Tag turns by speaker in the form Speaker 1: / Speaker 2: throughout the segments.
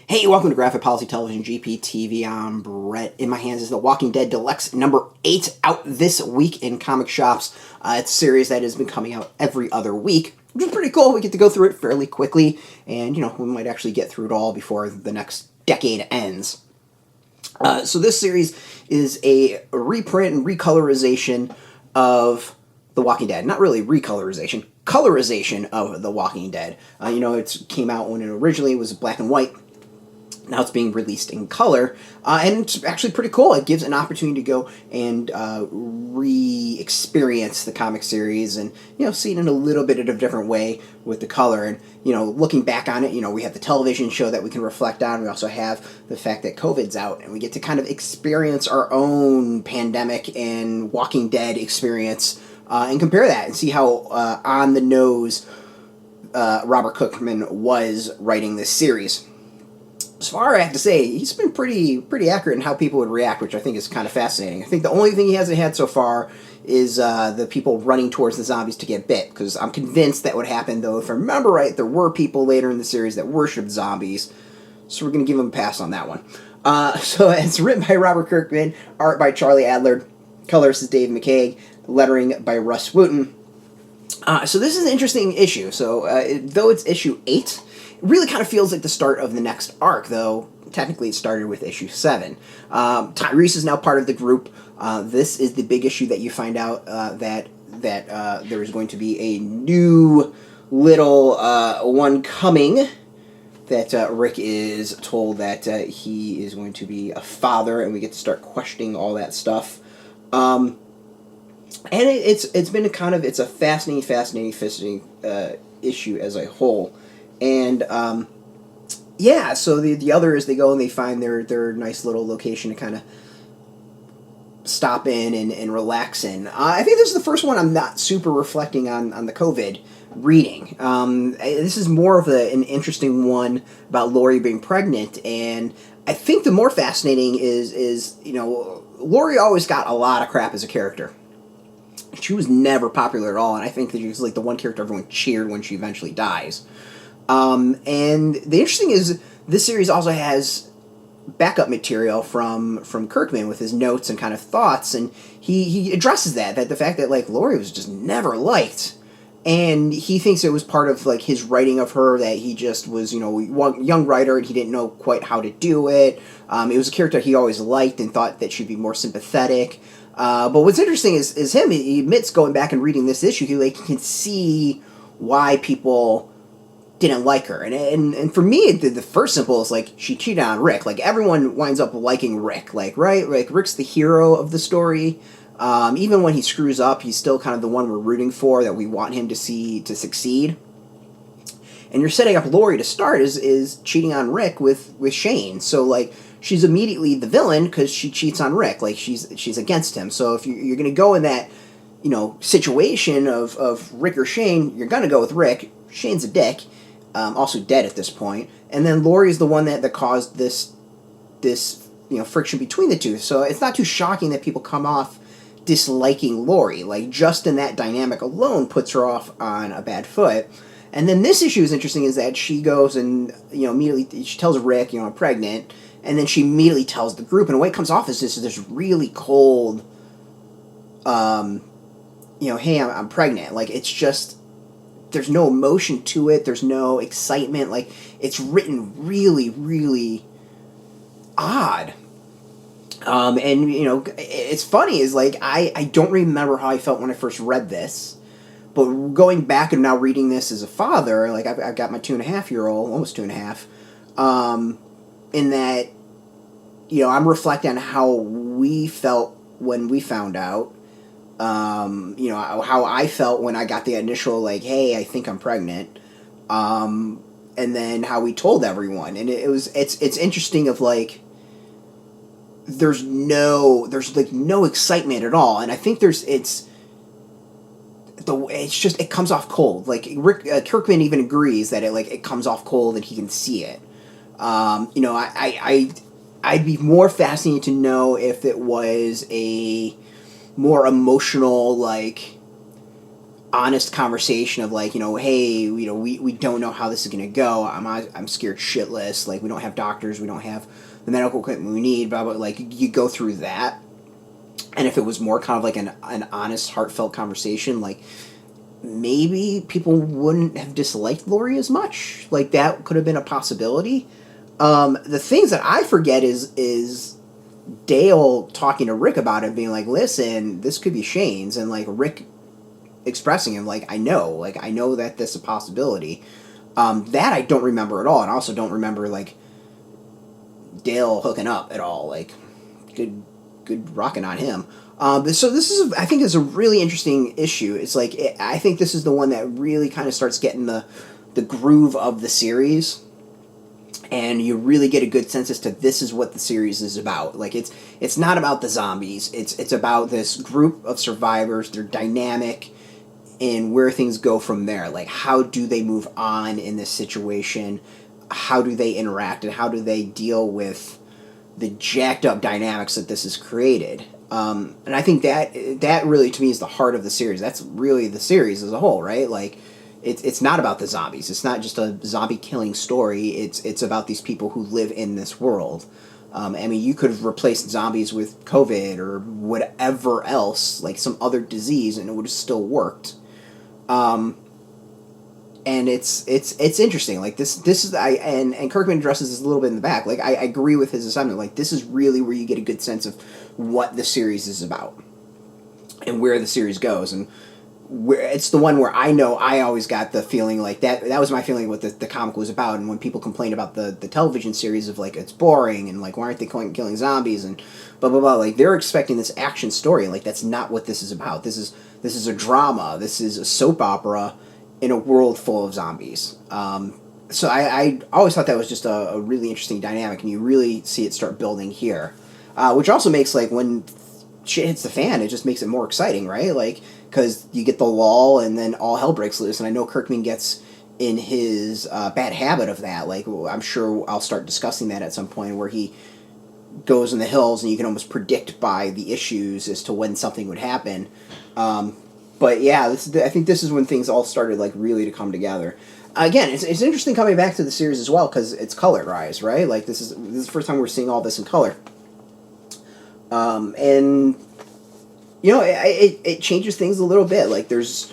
Speaker 1: Hey, welcome to Graphic Policy Television GPTV. I'm Brett. In my hands is the Walking Dead Deluxe number 8 out this week in comic shops. It's a series that has been coming out every other week, which is pretty cool. We get to go through it fairly quickly, and we might actually get through it all before the next decade ends. So this series is a reprint and recolorization of The Walking Dead. Not really recolorization, colorization of The Walking Dead. It came out when it originally was black and white. Now it's being released in color, and it's actually pretty cool. It gives an opportunity to go and re-experience the comic series and, see it in a little bit of a different way with the color. And, looking back on it, we have the television show that we can reflect on. We also have the fact that COVID's out, and we get to kind of experience our own pandemic and Walking Dead experience and compare that and see how on the nose Robert Kirkman was writing this series. As far, I have to say, he's been pretty accurate in how people would react, which I think is kind of fascinating. I think the only thing he hasn't had so far is the people running towards the zombies to get bit, because I'm convinced that would happen, though. If I remember right, there were people later in the series that worshipped zombies, so we're going to give him a pass on that one. So it's written by Robert Kirkman, art by Charlie Adler, colors is Dave McCaig, lettering by Rus Wooton. So this is an interesting issue. So though it's issue 8, really kind of feels like the start of the next arc, though technically it started with issue 7. Tyrese is now part of the group. This is the big issue that you find out that there is going to be a new little one coming, that Rick is told that he is going to be a father, and we get to start questioning all that stuff. And it's been it's a fascinating issue as a whole. And, so the other is they go and they find their nice little location to kind of stop in and relax in. I think this is the first one I'm not super reflecting on the COVID reading. This is more of an interesting one about Laurie being pregnant, and I think the more fascinating is Laurie always got a lot of crap as a character. She was never popular at all, and I think that she was like the one character everyone cheered when she eventually dies. And the interesting is this series also has backup material from Kirkman with his notes and kind of thoughts, and he addresses that the fact that Laurie was just never liked, and he thinks it was part of his writing of her, that he just was a young writer and he didn't know quite how to do it. It was a character he always liked and thought that she'd be more sympathetic. But what's interesting is him. He admits, going back and reading this issue, he can see why people didn't like her, and for me, the first simple is she cheated on Rick. Everyone winds up liking Rick, right? Rick's the hero of the story. Even when he screws up, he's still kind of the one we're rooting for, that we want him to succeed. And you're setting up Laurie to start is cheating on Rick with Shane. So she's immediately the villain because she cheats on Rick. She's against him. So if you're going to go in that situation of Rick or Shane, you're going to go with Rick. Shane's a dick. Also dead at this point, and then Laurie is the one that caused this friction between the two. So it's not too shocking that people come off disliking Laurie. Just in that dynamic alone puts her off on a bad foot. And then this issue is interesting, is that she goes and immediately she tells Rick, I'm pregnant, and then she immediately tells the group, and the way it comes off is this really cold, hey, I'm pregnant. It's just, there's no emotion to it. There's no excitement. It's written really, really odd. And it's funny is I don't remember how I felt when I first read this, but going back and now reading this as a father, I've got my 2.5-year-old, almost 2.5, in that, I'm reflecting on how we felt when we found out. How I felt when I got the initial, hey, I think I'm pregnant, and then how we told everyone, and it's interesting of there's no excitement at all, and I think it comes off cold. Rick Kirkman even agrees that it comes off cold and he can see it. I'd be more fascinated to know if it was a more emotional, honest conversation of like, hey, we don't know how this is going to go. I'm scared shitless. Like, we don't have doctors, we don't have the medical equipment we need, blah, blah. Like, you go through that. And if it was more kind of like an honest, heartfelt conversation, like, maybe people wouldn't have disliked Laurie as much. Like, that could have been a possibility. The things that I forget is Dale talking to Rick about it, being like, listen, this could be Shane's, and like Rick expressing him like, I know that this is a possibility. That I don't remember at all, and I also don't remember like Dale hooking up at all. Like, good rocking on him. So this is, I think, is a really interesting issue. It's like, I think this is the one that really kind of starts getting the groove of the series, and you really get a good sense as to this is what the series is about. Like, it's not about the zombies. It's about this group of survivors. They're dynamic, and where things go from there. Like, how do they move on in this situation? How do they interact, and how do they deal with the jacked up dynamics that this has created? And I think that really, to me, is the heart of the series. That's really the series as a whole, right? Like, it's not about the zombies. It's not just a zombie killing story. It's about these people who live in this world. I mean, you could have replaced zombies with COVID or whatever else, like some other disease, and it would have still worked. And it's interesting. Like, this is, and Kirkman addresses this a little bit in the back. Like, I agree with his assessment. Like, this is really where you get a good sense of what the series is about and where the series goes, and where it's the one where I know I always got the feeling like that was my feeling what the comic was about. And when people complain about the television series of like, it's boring and like, why aren't they killing zombies and blah blah blah, like, they're expecting this action story. Like, that's not what this is about. This is a drama. This is a soap opera in a world full of zombies. So I always thought that was just a really interesting dynamic, and you really see it start building here, which also makes, like, when shit hits the fan, it just makes it more exciting, right? Like, because you get the lull, and then all hell breaks loose, and I know Kirkman gets in his bad habit of that. Like, I'm sure I'll start discussing that at some point, where he goes in the hills, and you can almost predict by the issues as to when something would happen. But yeah, I think this is when things all started, like, really to come together. Again, it's interesting coming back to the series as well, because it's colorized, right? Like, this is the first time we're seeing all this in color. And, it changes things a little bit. Like, there's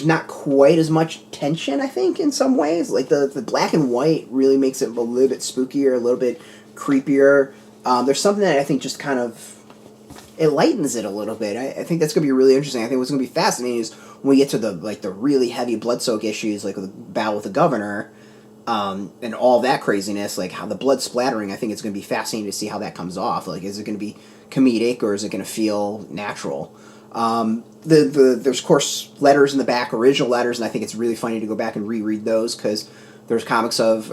Speaker 1: not quite as much tension, I think, in some ways. Like, the black and white really makes it a little bit spookier, a little bit creepier. There's something that I think just kind of, it lightens it a little bit. I think that's going to be really interesting. I think what's going to be fascinating is when we get to the really heavy blood soak issues, like the battle with the governor, and all that craziness, like how the blood splattering. I think it's going to be fascinating to see how that comes off. Like, is it going to be comedic, or is it going to feel natural? There's, of course, letters in the back, original letters, and I think it's really funny to go back and reread those, because there's comments of,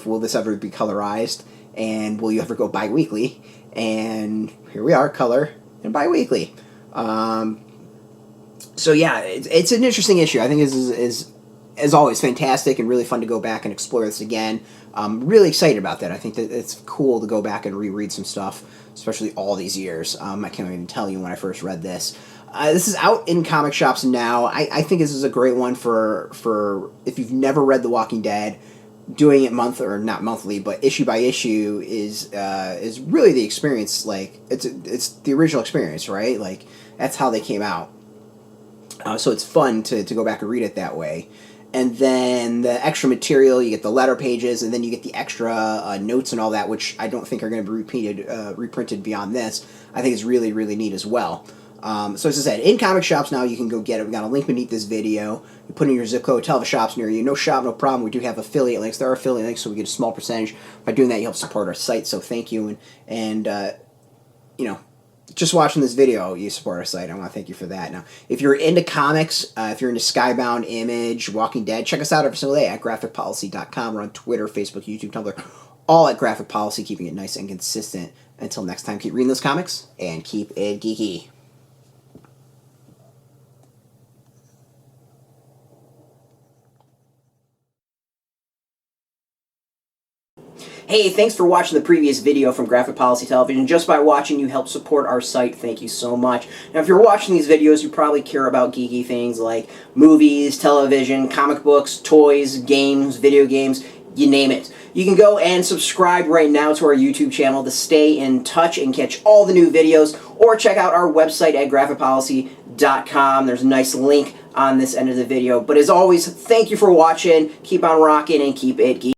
Speaker 1: will this ever be colorized, and will you ever go bi-weekly? And here we are, color and bi-weekly. So yeah, it's an interesting issue. I think this is as always fantastic and really fun to go back and explore this again. I'm really excited about that. I think that it's cool to go back and reread some stuff, especially all these years. I can't even tell you when I first read this. This is out in comic shops now. I think this is a great one for if you've never read The Walking Dead. Doing it not monthly, but issue by issue is really the experience. Like, it's the original experience, right? Like, that's how they came out. So it's fun to go back and read it that way. And then the extra material, you get the letter pages, and then you get the extra notes and all that, which I don't think are going to be reprinted beyond this. I think it's really, really neat as well. So as I said, in comic shops now, you can go get it. We got a link beneath this video. You put in your zip code, tell the shops near you. No shop, no problem. We do have affiliate links. There are affiliate links, so we get a small percentage. By doing that, you help support our site, so thank you. And just watching this video, you support our site. I want to thank you for that. Now, if you're into comics, if you're into Skybound, Image, Walking Dead, check us out every single day at graphicpolicy.com. We're on Twitter, Facebook, YouTube, Tumblr, all at Graphic Policy, keeping it nice and consistent. Until next time, keep reading those comics and keep it geeky.
Speaker 2: Hey, thanks for watching the previous video from Graphic Policy Television. Just by watching, you help support our site. Thank you so much. Now, if you're watching these videos, you probably care about geeky things like movies, television, comic books, toys, games, video games, you name it. You can go and subscribe right now to our YouTube channel to stay in touch and catch all the new videos, or check out our website at graphicpolicy.com. There's a nice link on this end of the video. But as always, thank you for watching. Keep on rocking and keep it geeky.